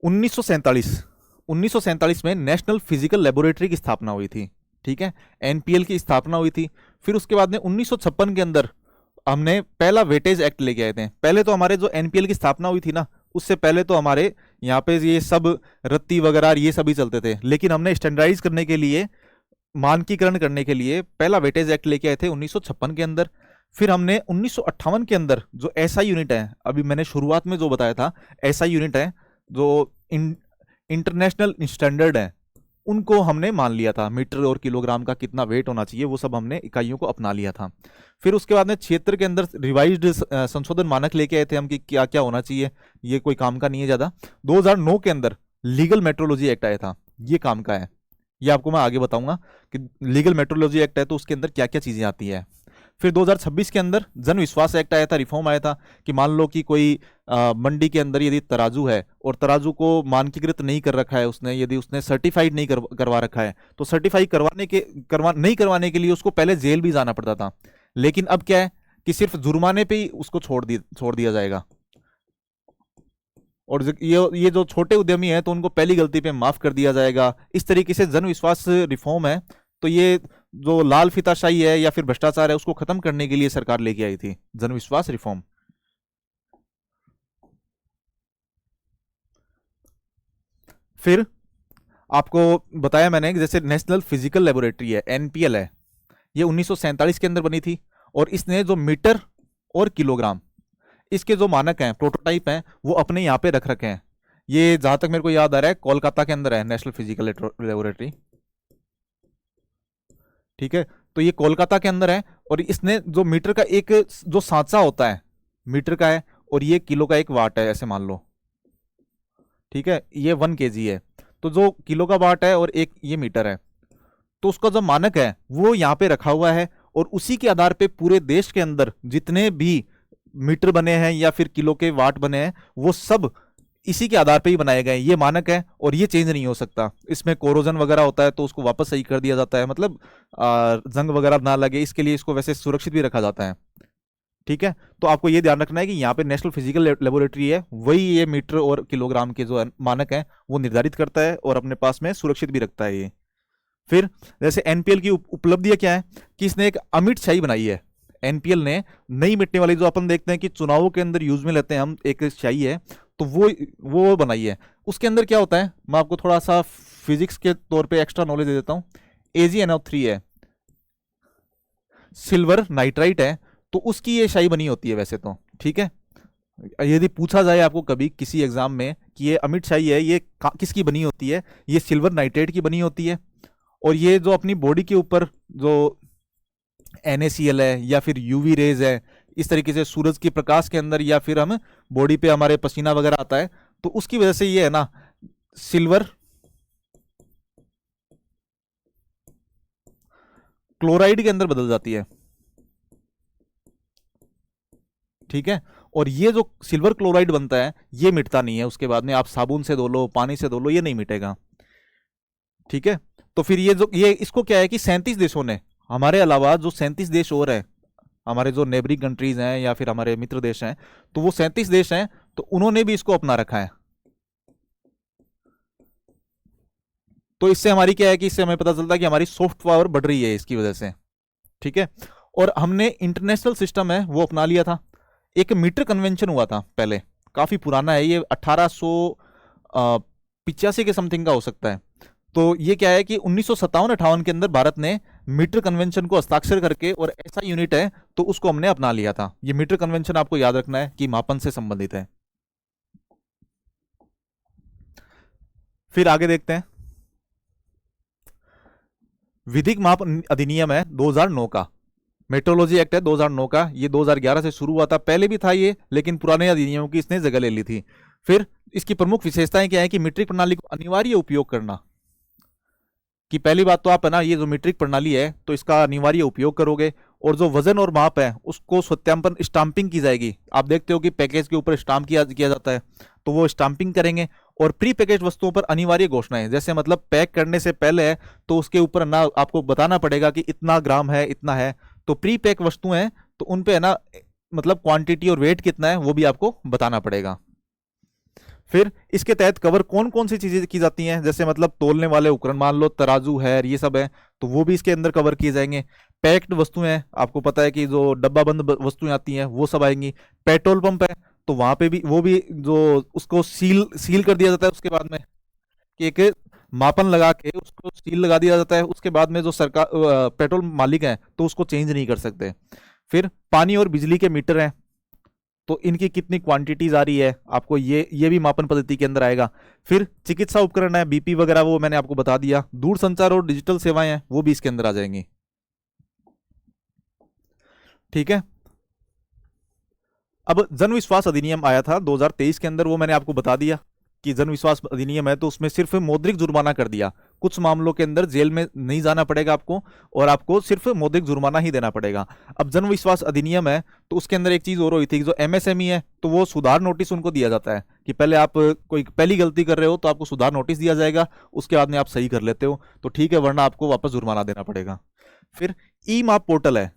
1947 में नेशनल फिजिकल लेबोरेटरी की स्थापना हुई थी। ठीक है, एनपीएल की स्थापना हुई थी। फिर उसके बाद में 1956 के अंदर हमने पहला वेटेज एक्ट लेके आए थे। पहले तो हमारे जो एनपीएल की स्थापना हुई थी ना, उससे पहले तो हमारे यहाँ पे ये सब रत्ती वगैरह ये सभी चलते थे, लेकिन हमने स्टैंडर्डाइज करने के लिए, मानकीकरण करने के लिए पहला वेटेज एक्ट लेके आए थे 1956 के अंदर। फिर हमने 1958 के अंदर जो एसआई यूनिट है, अभी मैंने शुरुआत में जो बताया था, एसआई यूनिट है जो इंटरनेशनल स्टैंडर्ड है, उनको हमने मान लिया था। मीटर और किलोग्राम का कितना वेट होना चाहिए, वो सब हमने इकाइयों को अपना लिया था। फिर उसके बाद में क्षेत्र के अंदर रिवाइज्ड संशोधन मानक लेके आए थे हम कि क्या क्या होना चाहिए, ये कोई काम का नहीं है ज़्यादा। 2009 के अंदर लीगल मेट्रोलॉजी एक्ट आया था, ये काम का है। ये आपको मैं आगे बताऊंगा कि लीगल मेट्रोलॉजी एक्ट है तो उसके अंदर क्या क्या चीज़ें आती है। फिर 2026 के अंदर जन विश्वास एक्ट आया था, रिफॉर्म आया था कि मान लो कि कोई मंडी के अंदर यदि तराजू है और तराजू को मानकीकृत नहीं कर रखा है उसने, यदि उसने सर्टिफाइड नहीं करवा रखा है, तो सर्टिफाई नहीं करवाने के लिए उसको पहले जेल भी जाना पड़ता था। लेकिन अब क्या है कि सिर्फ जुर्माने पे ही उसको छोड़ दिया जाएगा। और ये जो छोटे उद्यमी हैं तो उनको पहली गलती पे माफ कर दिया जाएगा। इस तरीके से जन विश्वास रिफॉर्म है। तो ये जो लाल फीताशाही है या फिर भ्रष्टाचार है, उसको खत्म करने के लिए सरकार लेके आई थी जन विश्वास रिफॉर्म। फिर आपको बताया मैंने कि जैसे नेशनल फिजिकल लेबोरेटरी है, एनपीएल है, ये 1947 के अंदर बनी थी, और इसने जो मीटर और किलोग्राम इसके जो मानक हैं, प्रोटोटाइप हैं, वो अपने यहाँ पे रख रखे हैं। ये जहां तक मेरे को याद आ रहा है कोलकाता के अंदर है नेशनल फिजिकल लेबोरेटरी। ठीक है, तो ये कोलकाता के अंदर है, और इसने जो मीटर का एक जो सांचा होता है मीटर का है, और ये किलो का एक वाट है ऐसे मान लो। ठीक है, ये 1 kg है, तो जो किलो का वाट है और एक ये मीटर है, तो उसका जो मानक है वो यहाँ पे रखा हुआ है, और उसी के आधार पे पूरे देश के अंदर जितने भी मीटर बने हैं या फिर किलो के वाट बने हैं वो सब इसी के आधार पे ही बनाए गए। ये मानक है और ये चेंज नहीं हो सकता। इसमें कोरोजन वगैरह होता है तो उसको वापस सही कर दिया जाता है, मतलब जंग वगैरह ना लगे इसके लिए इसको वैसे सुरक्षित भी रखा जाता है। ठीक है, तो आपको ये ध्यान रखना है कि यहाँ पे नेशनल फिजिकल लेबोरेटरी है, वही ये मीटर और किलोग्राम के जो मानक हैं वो निर्धारित करता है और अपने पास में सुरक्षित भी रखता है ये। फिर जैसे एनपीएल की उपलब्धियां क्या है कि इसने एक अमिट शाही बनाई है। एनपीएल ने नई मिटने वाली, जो अपन देखते हैं कि चुनावों के अंदर यूज में लेते हैं हम, एक शाही है, तो वो बनाई है। उसके अंदर क्या होता है, मैं आपको थोड़ा सा फिजिक्स के तौर पे एक्स्ट्रा नॉलेज दे देता हूँ। AgNO3 है, सिल्वर नाइट्राइट है, तो उसकी ये शाही बनी होती है वैसे तो। ठीक है, यदि पूछा जाए आपको कभी किसी एग्जाम में कि ये अमिट शाही है, ये किसकी बनी होती है, ये सिल्वर नाइट्रेट की बनी होती है। और ये जो अपनी बॉडी के ऊपर जो NaCl है या फिर यूवी रेज है, इस तरीके से सूरज के प्रकाश के अंदर या फिर हम बॉडी पे हमारे पसीना वगैरह आता है, तो उसकी वजह से ये है ना सिल्वर क्लोराइड के अंदर बदल जाती है। ठीक है, और ये जो सिल्वर क्लोराइड बनता है ये मिटता नहीं है, उसके बाद में आप साबुन से धो लो, पानी से धो लो, ये नहीं मिटेगा। ठीक है, तो फिर ये इसको क्या है कि 37 देशों ने, हमारे अलावा जो 37 देश और है, हमारे जो नेबरिंग कंट्रीज हैं या फिर हमारे मित्र देश हैं, तो वो 37 देश हैं, तो उन्होंने भी इसको अपना रखा है। तो इससे हमारी क्या है कि इससे हमें पता चलता है कि हमारी सॉफ्ट पावर बढ़ रही है इसकी वजह से। ठीक है, और हमने इंटरनेशनल सिस्टम है वो अपना लिया था। एक मीटर कन्वेंशन हुआ था पहले, काफी पुराना है ये, 1885 के समथिंग का हो सकता है। तो ये क्या है कि 1957-58 के अंदर भारत ने मीटर कन्वेंशन को हस्ताक्षर करके, और ऐसा यूनिट है तो उसको हमने अपना लिया था। ये मीटर कन्वेंशन आपको याद रखना है कि मापन से संबंधित है। फिर आगे देखते हैं, विधिक माप अधिनियम है 2009 का, मेट्रोलॉजी एक्ट है 2009 का, ये 2011 से शुरू हुआ था, पहले भी था ये लेकिन पुराने अधिनियमों की इसने जगह ले ली थी। फिर इसकी प्रमुख विशेषताएं क्या है कि मीट्रिक प्रणाली को अनिवार्य उपयोग करना, कि पहली बात तो आप है ना ये जो मीट्रिक प्रणाली है तो इसका अनिवार्य उपयोग करोगे, और जो वजन और माप है उसको सत्यापन स्टाम्पिंग की जाएगी। आप देखते हो कि पैकेज के ऊपर स्टाम्प किया जाता है, तो वो स्टाम्पिंग करेंगे। और प्री पैकेज वस्तुओं पर अनिवार्य घोषणाएं, जैसे मतलब पैक करने से पहले है तो उसके ऊपर ना आपको बताना पड़ेगा कि इतना ग्राम है, इतना है। तो प्री पैक वस्तुएं हैं तो उन पे है ना मतलब क्वांटिटी और वेट कितना है वो भी आपको बताना पड़ेगा। फिर इसके तहत कवर कौन कौन सी चीजें की जाती हैं, जैसे मतलब तोलने वाले उपकरण, मान लो तराजू है, ये सब है, तो वो भी इसके अंदर कवर किए जाएंगे। पैक्ड वस्तुएं, आपको पता है कि जो डब्बा बंद वस्तुएं आती हैं वो सब आएंगी। पेट्रोल पंप है तो वहां पे भी वो भी जो उसको सील कर दिया जाता है, उसके बाद में कि एक मापन लगा के उसको सील लगा दिया जाता है, उसके बाद में जो सरकार पेट्रोल मालिक है तो उसको चेंज नहीं कर सकते। फिर पानी और बिजली के मीटर हैं, तो इनकी कितनी क्वांटिटीज आ रही है आपको ये भी मापन पद्धति के अंदर आएगा। फिर चिकित्सा उपकरण है, बीपी वगैरह, वो मैंने आपको बता दिया। दूर संचार और डिजिटल सेवाएं हैं वो भी इसके अंदर आ जाएंगी। ठीक है, अब जन विश्वास अधिनियम आया था 2023 के अंदर, वो मैंने आपको बता दिया कि जन विश्वास अधिनियम है तो उसमें सिर्फ मौद्रिक जुर्माना कर दिया। कुछ मामलों के अंदर जेल में नहीं जाना पड़ेगा आपको, और आपको सिर्फ मौद्रिक जुर्माना ही देना पड़ेगा। अब जन विश्वास अधिनियम है तो उसके अंदर एक चीज और हुई थी, जो MSME है तो वो सुधार नोटिस उनको दिया जाता है कि पहले आप कोई पहली गलती कर रहे हो तो आपको सुधार नोटिस दिया जाएगा, उसके बाद में आप सही कर लेते हो तो ठीक है, वरना आपको वापस जुर्माना देना पड़ेगा। फिर ई माप पोर्टल है,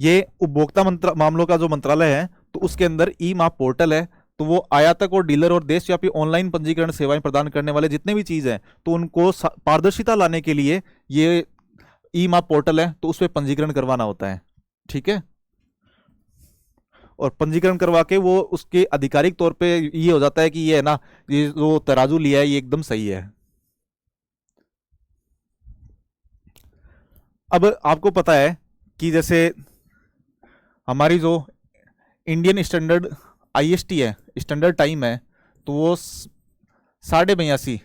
ये उपभोक्ता मामलों का जो मंत्रालय है तो उसके अंदर ई माप पोर्टल है, तो वो आयातक और डीलर और देशव्यापी ऑनलाइन पंजीकरण सेवाएं प्रदान करने वाले जितने भी चीज हैं तो उनको पारदर्शिता लाने के लिए ये ई माप पोर्टल है, तो उस पर पंजीकरण करवाना होता है। ठीक है, और पंजीकरण करवा के वो उसके आधिकारिक तौर पे ये हो जाता है कि ये है ना, ये जो तराजू लिया है ये एकदम सही है। अब आपको पता है कि जैसे हमारी जो इंडियन स्टैंडर्ड आईएसटी है, स्टैंडर्ड टाइम है, तो वो 82.5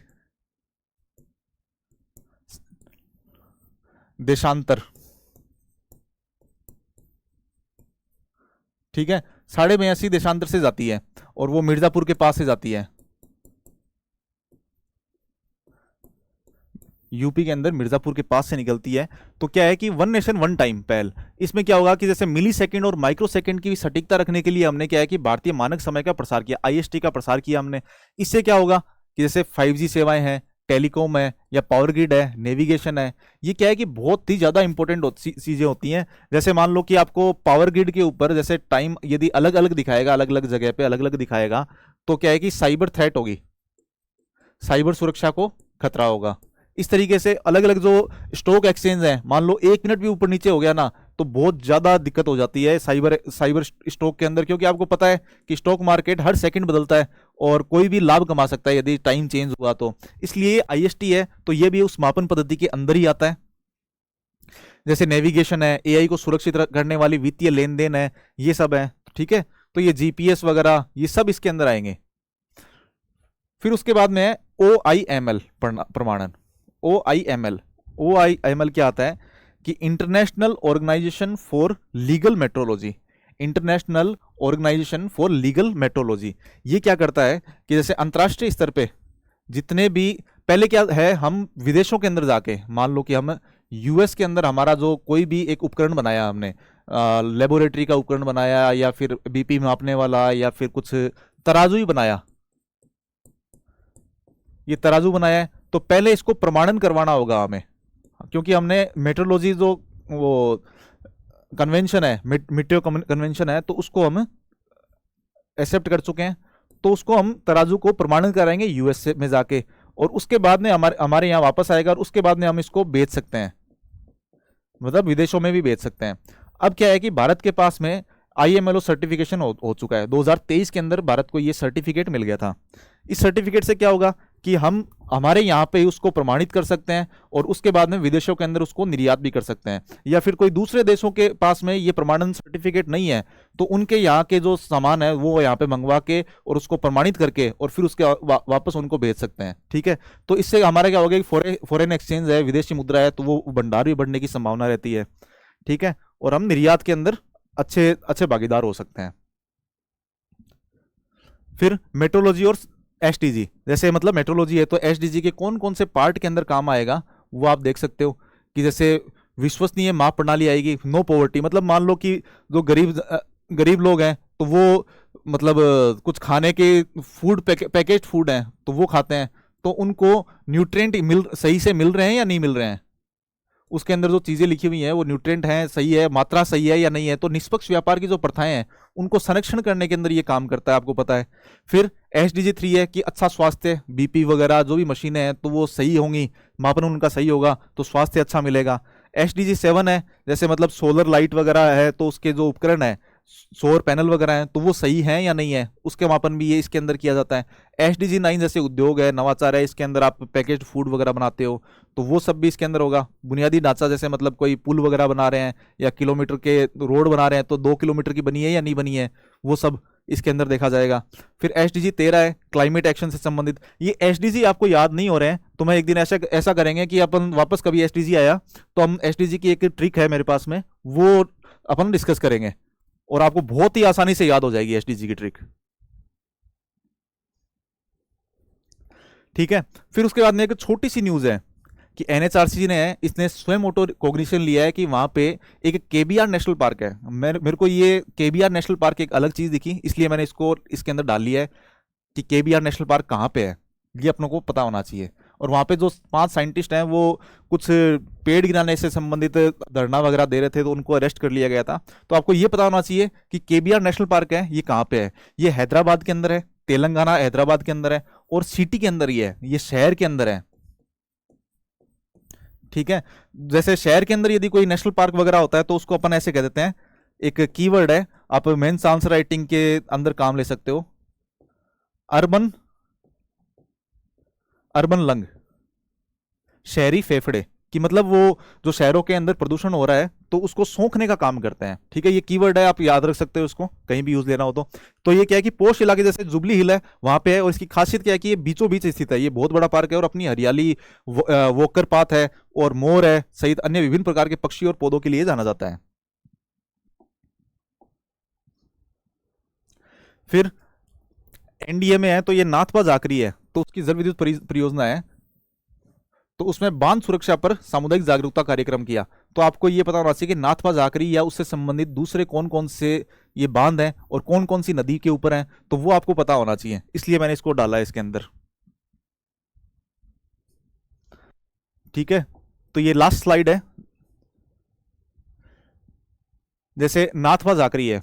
देशांतर, ठीक है, 82.5 देशांतर से जाती है और वो मिर्जापुर के पास से जाती है, यूपी के अंदर मिर्जापुर के पास से निकलती है। तो क्या है कि वन नेशन वन टाइम पहल, इसमें क्या होगा कि जैसे मिली सेकेंड और माइक्रो सेकेंड की सटीकता रखने के लिए हमने क्या है कि भारतीय मानक समय का प्रसार किया, आईएसटी का प्रसार किया हमने। इससे क्या होगा कि जैसे 5G सेवाएं हैं, टेलीकॉम है, या पावर ग्रिड है, नेविगेशन है, ये क्या है कि बहुत ही ज्यादा इंपॉर्टेंट चीजें होती हैं। जैसे मान लो कि आपको पावर ग्रिड के ऊपर जैसे टाइम यदि अलग अलग दिखाएगा, अलग अलग जगह पे अलग अलग दिखाएगा, तो क्या है कि साइबर थ्रेट होगी, साइबर सुरक्षा को खतरा होगा। इस तरीके से अलग अलग जो स्टॉक एक्सचेंज है, मान लो 1 मिनट भी ऊपर नीचे हो गया ना, तो बहुत ज्यादा दिक्कत हो जाती है साइबर स्टॉक के अंदर, क्योंकि आपको पता है कि स्टॉक मार्केट हर सेकंड बदलता है और कोई भी लाभ कमा सकता है यदि टाइम चेंज हुआ तो। इसलिए आईएसटी है तो ये भी उस मापन पद्धति के अंदर ही आता है। जैसे नेविगेशन है, एआई को सुरक्षित करने वाली वित्तीय लेन देन है, ये सब है, ठीक है। तो ये जीपीएस वगैरह ये सब इसके अंदर आएंगे। फिर उसके बाद में OIML प्रमाणन। OIML क्या आता है कि international organisation for legal metrology, international organisation for legal metrology. ये क्या करता है कि जैसे अंतर्राष्ट्रीय स्तर पे जितने भी, पहले क्या है, हम विदेशों के अंदर जाके, मान लो कि हम यूएस के अंदर हमारा जो कोई भी एक उपकरण बनाया हमने, लेबोरेटरी का उपकरण बनाया, या फिर बीपी मापने वाला, या फिर कुछ तराजू ही बनाया, ये तराजू बनाया है, तो पहले इसको प्रमाणन करवाना होगा हमें, क्योंकि हमने मेट्रोलॉजी जो वो कन्वेंशन है, मीटियो कन्वेंशन है, तो उसको हम एक्सेप्ट कर चुके हैं। तो उसको हम तराजू को प्रमाणन कराएंगे यूएस में जाके, और उसके बाद में हमारे यहाँ वापस आएगा, और उसके बाद में हम इसको बेच सकते हैं, मतलब विदेशों में भी बेच सकते हैं। अब क्या है कि भारत के पास में IMLO सर्टिफिकेशन हो चुका है, 2023 के अंदर भारत को ये सर्टिफिकेट मिल गया था। इस सर्टिफिकेट से क्या होगा कि हम हमारे यहाँ पे उसको प्रमाणित कर सकते हैं, और उसके बाद में विदेशों के अंदर उसको निर्यात भी कर सकते हैं। या फिर कोई दूसरे देशों के पास में ये प्रमाणन सर्टिफिकेट नहीं है, तो उनके यहाँ के जो सामान है वो यहाँ पे मंगवा के और उसको प्रमाणित करके और फिर उसके वापस उनको भेज सकते हैं, ठीक है। तो इससे हमारा क्या होगा कि फॉरेन एक्सचेंज है, विदेशी मुद्रा है, तो वो भंडार भी बढ़ने की संभावना रहती है, ठीक है, और हम निर्यात के अंदर अच्छे अच्छे भागीदार हो सकते हैं। फिर मेट्रोलॉजी और एसडीजी, जैसे मतलब मेट्रोलॉजी है तो एसडीजी के कौन कौन से पार्ट के अंदर काम आएगा वो आप देख सकते हो कि जैसे विश्वसनीय माप प्रणाली आएगी, नो पॉवर्टी, मतलब मान लो कि जो गरीब लोग हैं तो वो मतलब कुछ खाने के फूड पैकेज फूड हैं तो वो खाते हैं, तो उनको न्यूट्रिएंट सही से मिल रहे हैं या नहीं मिल रहे हैं, उसके अंदर जो चीजें लिखी हुई हैं वो न्यूट्रिएंट हैं, सही है, मात्रा सही है या नहीं है। तो निष्पक्ष व्यापार की जो प्रथाएं हैं उनको संरक्षण करने के अंदर ये काम करता है, आपको पता है। फिर SDG 3 है कि अच्छा स्वास्थ्य, बीपी वगैरह जो भी मशीनें हैं तो वो सही होंगी, मापन उनका सही होगा तो स्वास्थ्य अच्छा मिलेगा। SDG 7 है जैसे मतलब सोलर लाइट वगैरह है तो उसके जो उपकरण है, सौर पैनल वगैरह हैं तो वो सही है या नहीं है, उसके मापन भी ये इसके अंदर किया जाता है। SDG 9 जैसे उद्योग है, नवाचार है, इसके अंदर आप पैकेज्ड फूड वगैरह बनाते हो तो वो सब भी इसके अंदर होगा। बुनियादी ढांचा जैसे मतलब कोई पुल वगैरह बना रहे हैं या किलोमीटर के रोड बना रहे हैं तो 2 किलोमीटर की बनी है या नहीं बनी है, वो सब इसके अंदर देखा जाएगा। फिर SDG 13 है क्लाइमेट एक्शन से संबंधित। ये SDG आपको याद नहीं हो रहे हैं तो मैं एक दिन ऐसा करेंगे कि अपन वापस कभी SDG आया तो हम SDG की एक ट्रिक है मेरे पास में, वो अपन डिस्कस करेंगे और आपको बहुत ही आसानी से याद हो जाएगी SDG की ट्रिक, ठीक है। फिर उसके बाद में एक छोटी सी न्यूज है कि NHRC ने इसने स्वयं ऑटो कॉग्निशन लिया है कि वहां पे एक KBR नेशनल पार्क है। मेरे को ये KBR नेशनल पार्क एक अलग चीज दिखी, इसलिए मैंने इसको इसके अंदर डाल लिया है कि KBR नेशनल पार्क कहाँ पे है, ये अपनों को पता होना चाहिए। और वहाँ पे जो 5 साइंटिस्ट हैं वो कुछ पेड़ गिराने से संबंधित धरना वगैरह दे रहे थे तो उनको अरेस्ट कर लिया गया था। तो आपको ये पता होना चाहिए कि KBR नेशनल पार्क है ये कहाँ पे है, ये हैदराबाद के अंदर है, तेलंगाना हैदराबाद के अंदर है, और सिटी के अंदर ही है, ये शहर के अंदर है, ठीक है। जैसे शहर के अंदर यदि कोई नेशनल पार्क वगैरह होता है तो उसको अपन ऐसे कह देते हैं एक कीवर्ड है, आप मेंस आंसर राइटिंग के अंदर काम ले सकते हो। अर्बन, अर्बन लंग, शहरी फेफड़े, कि मतलब वो जो शहरों के अंदर प्रदूषण हो रहा है तो उसको सोखने का काम करते हैं। ठीक है, ये कीवर्ड है, आप याद रख सकते हो इसको कहीं भी यूज लेना हो तो ये क्या है कि पोश इलाके जैसे जुबली हिल है वहां पे है, और इसकी खासियत क्या है कि ये बीचों बीच स्थित है, ये बहुत बड़ा पार्क है और अपनी हरियाली, वोकर पाथ है और मोर है सहित अन्य विभिन्न प्रकार के पक्षी और पौधों के लिए जाना जाता है। फिर एनडीए में है तो ये नाथपा जाकरी है, तो उसकी जल विद्युत परियोजना है, तो उसमें बांध सुरक्षा पर सामुदायिक जागरूकता कार्यक्रम किया। तो आपको ये पता होना चाहिए कि नाथपा जाकरी या उससे संबंधित दूसरे कौन कौन से ये बांध हैं और कौन कौन सी नदी के ऊपर हैं, तो वो आपको पता होना चाहिए, इसलिए मैंने इसको डाला है इसके अंदर। ठीक है, तो ये लास्ट स्लाइड है। जैसे नाथपा जाकरी है,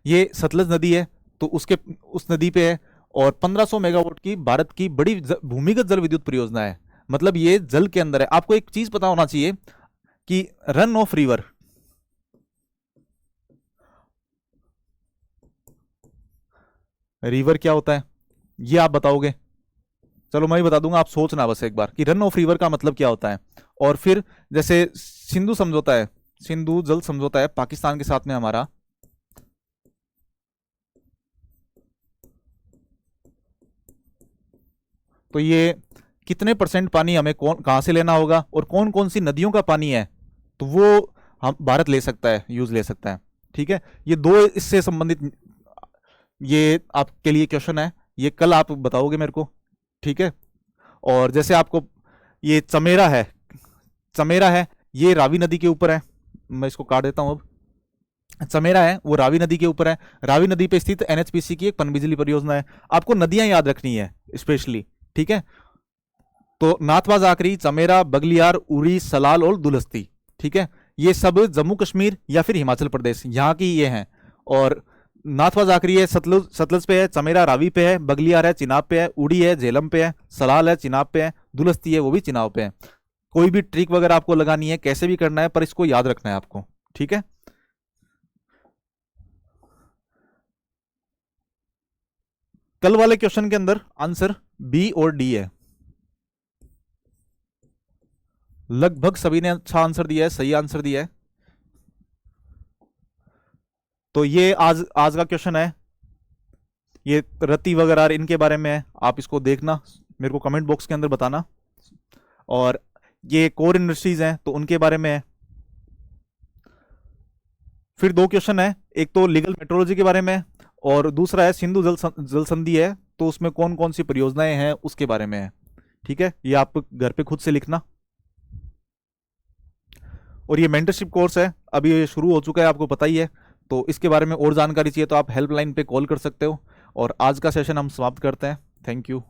ये सतलज नदी है, तो उसके उस नदी पे है, और 1500 मेगावाट की भारत की बड़ी भूमिगत जल विद्युत परियोजना है, मतलब ये जल के अंदर है। आपको एक चीज पता होना चाहिए कि रन ऑफ रिवर, रिवर क्या होता है ये आप बताओगे? चलो मैं ही बता दूंगा, आप सोचना बस एक बार कि रन ऑफ रिवर का मतलब क्या होता है। और फिर जैसे सिंधु समझौता है, सिंधु जल समझौता है पाकिस्तान के साथ में हमारा, तो ये कितने परसेंट पानी हमें कौन कहां से लेना होगा और कौन कौन सी नदियों का पानी है, तो वो हम भारत ले सकता है, यूज ले सकता है। ठीक है, ये दो इससे संबंधित ये आपके लिए क्वेश्चन है, ये कल आप बताओगे मेरे को। ठीक है, और जैसे आपको ये चमेरा है, चमेरा है ये रावी नदी के ऊपर है, मैं इसको काट देता हूं अब। चमेरा है वो रावी नदी के ऊपर है, रावी नदी पे स्थित एनएचपीसी की एक पनबिजली परियोजना है। आपको नदियां याद रखनी है स्पेशली। ठीक है, तो नाथपा जाकरी, चमेरा, बगलियार, उरी, सलाल और दुलस्ती। ठीक है, ये सब जम्मू कश्मीर या फिर हिमाचल प्रदेश यहाँ की ये हैं। और नाथपा जाकरी है सतलुज, सतलज पे है, चमेरा रावी पे है, बगलियार है चिनाब पे है, उड़ी है झेलम पे है, सलाल है चिनाब पे है, दुलस्ती है वो भी चिनाब पे है। कोई भी ट्रिक वगैरह आपको लगानी है, कैसे भी करना है, पर इसको याद रखना है आपको। ठीक है, कल वाले क्वेश्चन के अंदर आंसर बी और डी है। लगभग सभी ने अच्छा आंसर दिया है, सही आंसर दिया है। तो ये आज आज का क्वेश्चन है, ये रति वगैरह इनके बारे में है, आप इसको देखना, मेरे को कमेंट बॉक्स के अंदर बताना। और ये कोर इंडस्ट्रीज हैं तो उनके बारे में है। फिर दो क्वेश्चन है, एक तो लीगल मेट्रोलॉजी के बारे में है और दूसरा है सिंधु जल संधि है तो उसमें कौन कौन सी परियोजनाएं हैं उसके बारे में है। ठीक है, ये आप घर पे खुद से लिखना। और ये मेंटरशिप कोर्स है, अभी ये शुरू हो चुका है, आपको पता ही है। तो इसके बारे में और जानकारी चाहिए तो आप हेल्पलाइन पे कॉल कर सकते हो। और आज का सेशन हम समाप्त करते हैं। Thank you.